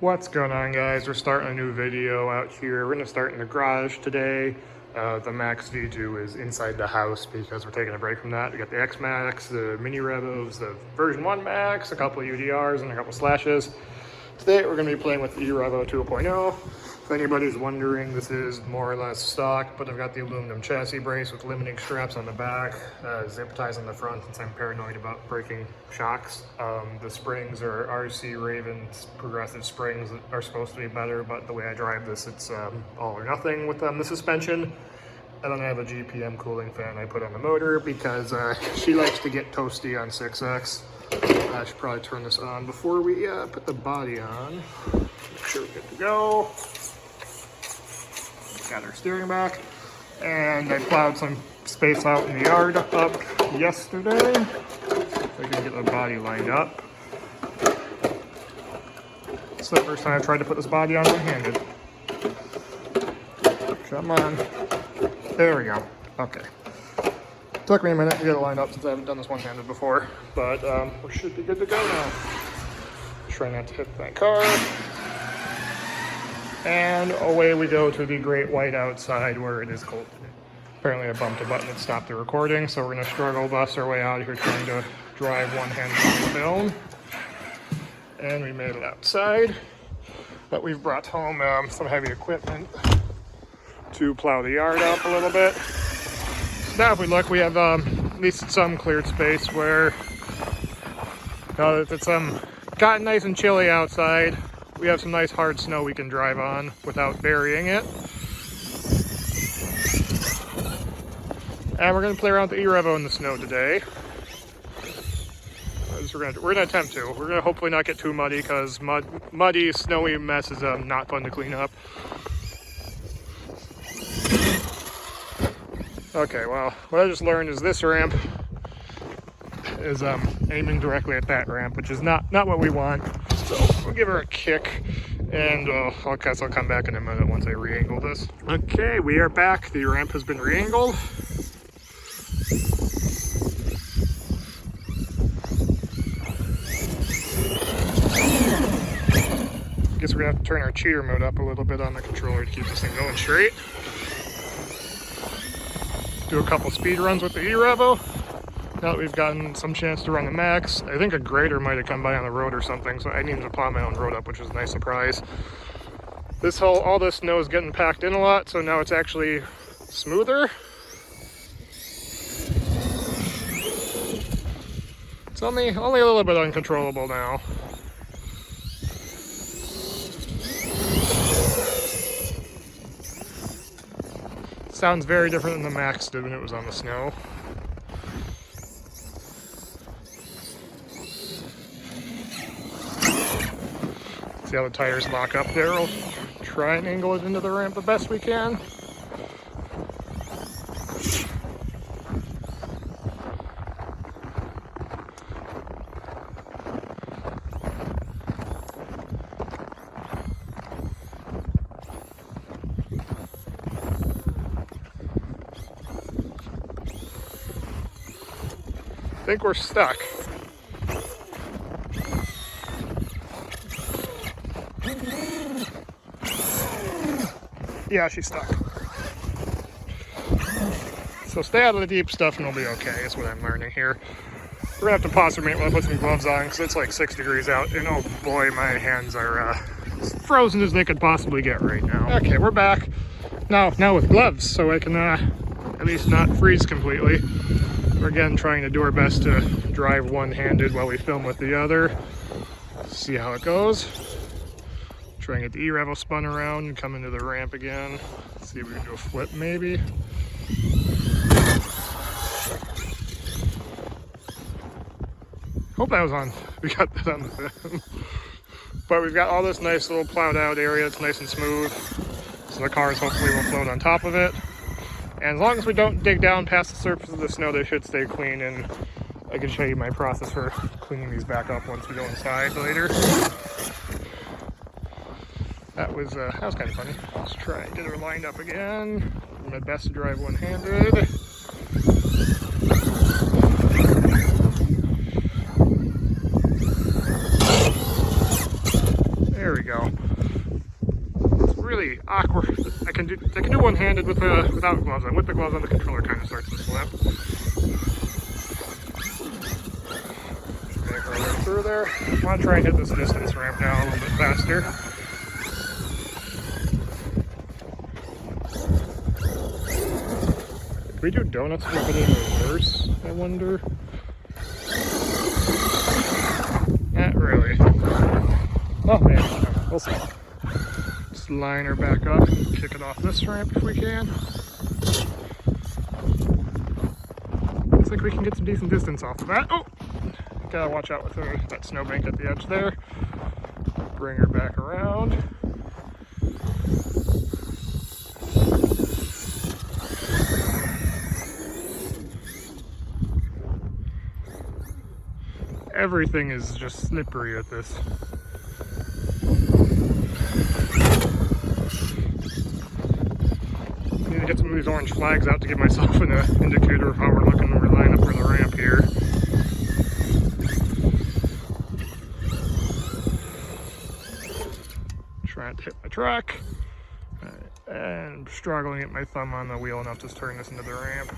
What's going on, guys? We're starting a new video out here. We're gonna start in the garage today. The Maxx V2 is inside the house because we're taking a break from that. We got the X Max, the mini Revos, the version 1 Max, a couple of UDRs, and a couple slashes. Today we're gonna be playing with the Revo 2.0. If anybody's wondering, this is more or less stock, but I've got the aluminum chassis brace with limiting straps on the back, zip ties on the front since I'm paranoid about breaking shocks. The springs are RC Ravens progressive springs that are supposed to be better, but the way I drive this, it's all or nothing with the suspension. And then I have a GPM cooling fan I put on the motor because she likes to get toasty on 6X. I should probably turn this on before we put the body on. Make sure we're good to go. Got our steering back, and I plowed some space out in the yard up yesterday. So I can get the body lined up. It's the first time I've tried to put this body on one-handed. Come on. There we go. Okay. Took me a minute to get it lined up since I haven't done this one-handed before, but we should be good to go now. Try not to hit that car. And away we go to the great white outside where it is cold today. Apparently I bumped a button that stopped the recording, so we're going to struggle bust our way out of here trying to drive one-handed on the film. And we made it outside. But we've brought home some heavy equipment to plow the yard up a little bit. Now if we look, we have at least some cleared space where it's gotten nice and chilly outside. We have some nice hard snow we can drive on without burying it. And we're going to play around with the E Revo in the snow today. We're going to attempt to. We're going to hopefully not get too muddy because muddy, snowy mess is not fun to clean up. Okay, well, what I just learned is this ramp is aiming directly at that ramp, which is not what we want. So we'll give her a kick, and I guess I'll come back in a minute once I re-angle this. Okay, we are back. The ramp has been re-angled. Guess we're gonna have to turn our cheater mode up a little bit on the controller to keep this thing going straight. Do a couple speed runs with the E Revo. Now that we've gotten some chance to run the Max, I think a grader might have come by on the road or something, so I needed to plow my own road up, which was a nice surprise. All this snow is getting packed in a lot, so now it's actually smoother. It's only a little bit uncontrollable now. Sounds very different than the Max did when it was on the snow. See how the tires lock up there? We'll try and angle it into the ramp the best we can. I think we're stuck. Yeah, she's stuck. So stay out of the deep stuff and we'll be okay, is what I'm learning here. We're gonna have to pause for a minute while I put some gloves on because it's like 6 degrees out, and oh boy, my hands are as frozen as they could possibly get right now. Okay, we're back. Now with gloves, so I can at least not freeze completely. We're again trying to do our best to drive one-handed while we film with the other. See how it goes. Try and get the E Revo spun around and come into the ramp again. See if we can do a flip maybe. Hope that was on. We got that on the film. But we've got all this nice little plowed out area. It's nice and smooth. So the cars hopefully will float on top of it. And as long as we don't dig down past the surface of the snow, they should stay clean. And I can show you my process for cleaning these back up once we go inside later. That was kind of funny. Let's try and get her lined up again. Do my best to drive one-handed. There we go. It's really awkward. I can do one-handed without gloves on. With the gloves on, the controller kind of starts to slip. Make our way through there. I want to try and hit this distance ramp now a little bit faster. Can we do donuts with it in reverse, I wonder? Not really. Oh man, we'll see. Just line her back up and kick it off this ramp if we can. Looks like we can get some decent distance off of that. Oh! Gotta watch out with that snowbank at the edge there. Bring her back around. Everything is just slippery at this. I need to get some of these orange flags out to give myself an indicator of how we're looking when we're lining up for the ramp here. Trying to hit my track. And struggling to get my thumb on the wheel enough to turn this into the ramp.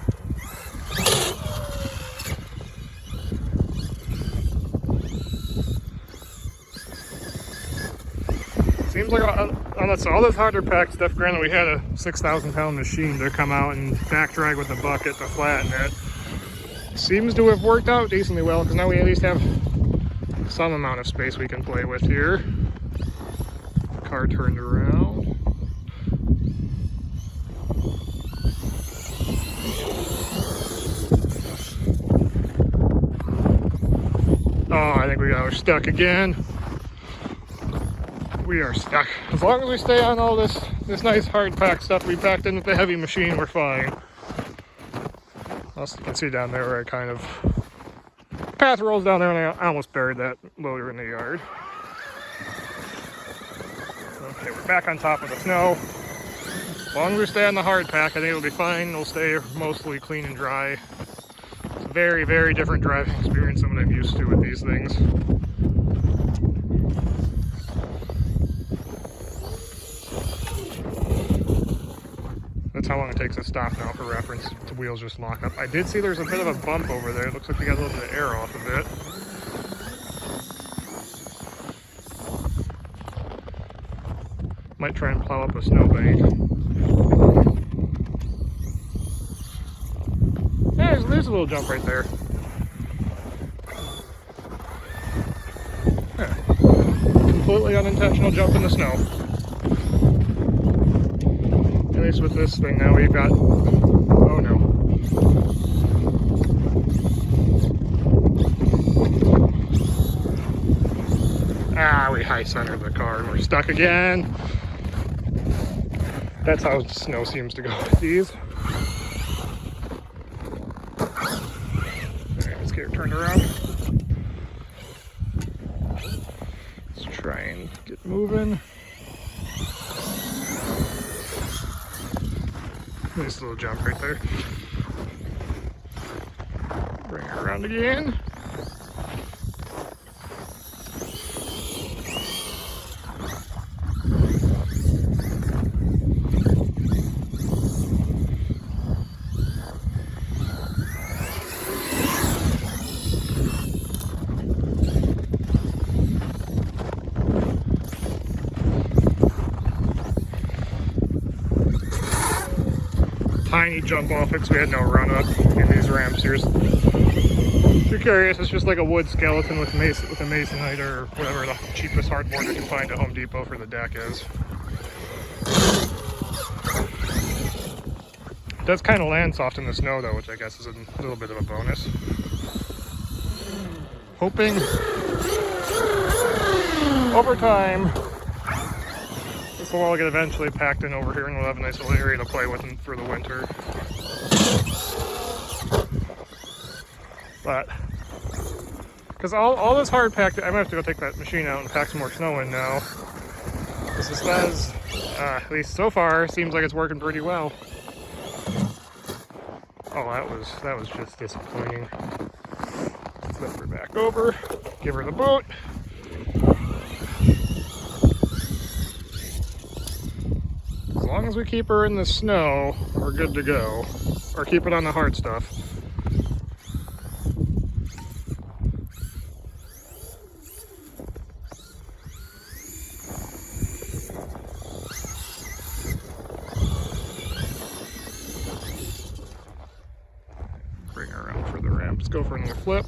Seems like all this harder pack stuff, granted we had a 6,000 pound machine to come out and back drag with the bucket to flatten it. Seems to have worked out decently well because now we at least have some amount of space we can play with here. Car turned around. Oh, I think we got stuck again. We are stuck. As long as we stay on all this nice hard pack stuff we packed in with the heavy machine, we're fine. Also, you can see down there where I kind of path rolls down there, and I almost buried that loader in the yard. Okay, we're back on top of the snow. As long as we stay on the hard pack, I think it'll be fine. It'll stay mostly clean and dry. It's a very, very different driving experience than what I'm used to with these things. That's how long it takes to stop now for reference. The wheels just lock up. I did see there's a bit of a bump over there. It looks like we got a little bit of air off of it. Might try and plow up a snowbank. Yeah, there's a little jump right there. Yeah. Completely unintentional jump in the snow. At least with this thing now we've got, oh no. Ah, we high centered the car and we're stuck again. That's how snow seems to go with these. Alright, let's get her turned around. Let's try and get moving. Nice little jump right there. Bring her around again. Tiny jump off it because we had no run up in these ramps here. If you're curious, it's just like a wood skeleton with a masonite or whatever the cheapest hardboard you can find at Home Depot for the deck is. It does kind of land soft in the snow though, which I guess is a little bit of a bonus. Hoping over time this will all get eventually packed in over here and we'll have a nice little area to play with for the winter. But, because all this hard packed, I'm going to have to go take that machine out and pack some more snow in now. This does, at least so far, seems like it's working pretty well. Oh, that was just disappointing. Flip her back over, give her the boot. long as we keep her in the snow, we're good to go. Or keep it on the hard stuff. Bring her around for the ramp. Let's go for another flip.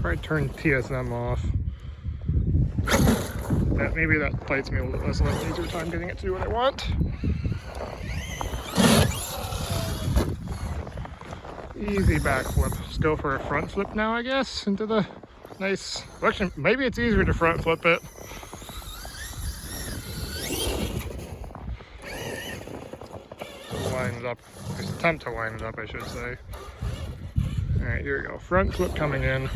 Probably turn TSM off. Maybe that bites me a little less, a little easier time getting it to do what I want. Easy backflip. Let's go for a front flip now, I guess, into the nice. Actually, maybe it's easier to front flip it. Line it up. Just attempt to line it up, I should say. All right, here we go. Front flip coming in.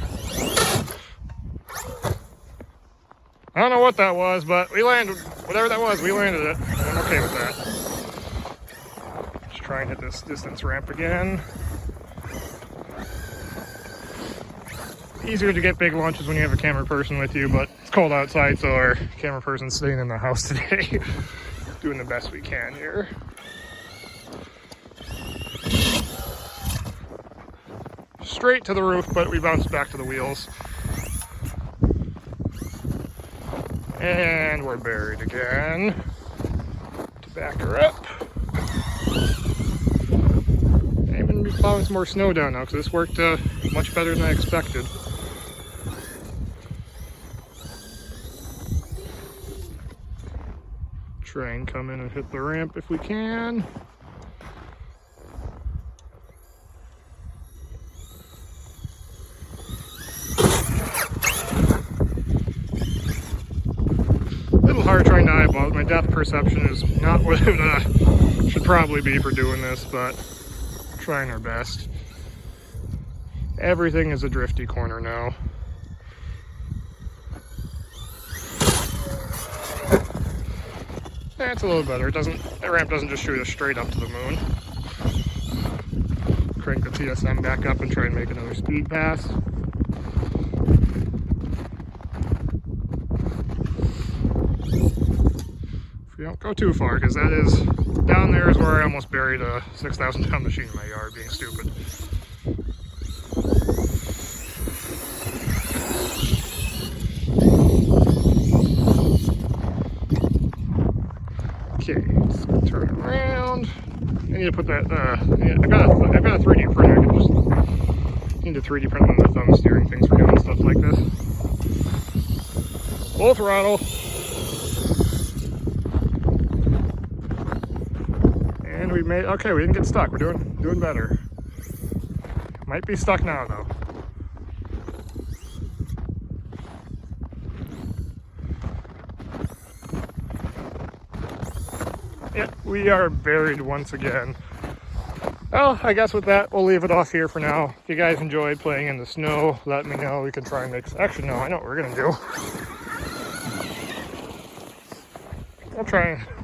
I don't know what that was, but we landed, whatever that was, we landed it. I'm okay with that. Just try and hit this distance ramp again. Easier to get big launches when you have a camera person with you, but it's cold outside, so our camera person's staying in the house today. Doing the best we can here. Straight to the roof, but we bounced back to the wheels. And we're buried again. To back her up. I'm going to be plowing some more snow down now because this worked much better than I expected. Try and come in and hit the ramp if we can. Hard trying to eyeball. My depth perception is not what it should probably be for doing this, but trying our best. Everything is a drifty corner now. That's a little better. The ramp doesn't just shoot us straight up to the moon. Crank the TSM back up and try and make another speed pass. Don't go too far, because that is down there is where I almost buried a 6,000 pound machine in my yard being stupid. Okay, let's turn around. I need to put that. I've got a 3D printer. I can just need to 3D print one of the thumb steering things for doing stuff like this. Full throttle. And we made, okay, we didn't get stuck. We're doing better. Might be stuck now though. Yeah, we are buried once again. Well, I guess with that, we'll leave it off here for now. If you guys enjoyed playing in the snow, let me know. We can try and make, actually no, I know what we're gonna do.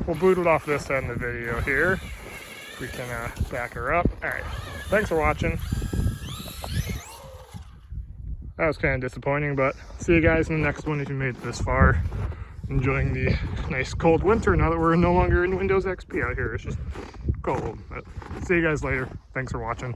We'll boot it off this end of the video here. We can back her up. All right, thanks for watching. That was kind of disappointing, but see you guys in the next one if you made it this far. Enjoying the nice cold winter now that we're no longer in Windows XP out here. It's just cold. But see you guys later. Thanks for watching.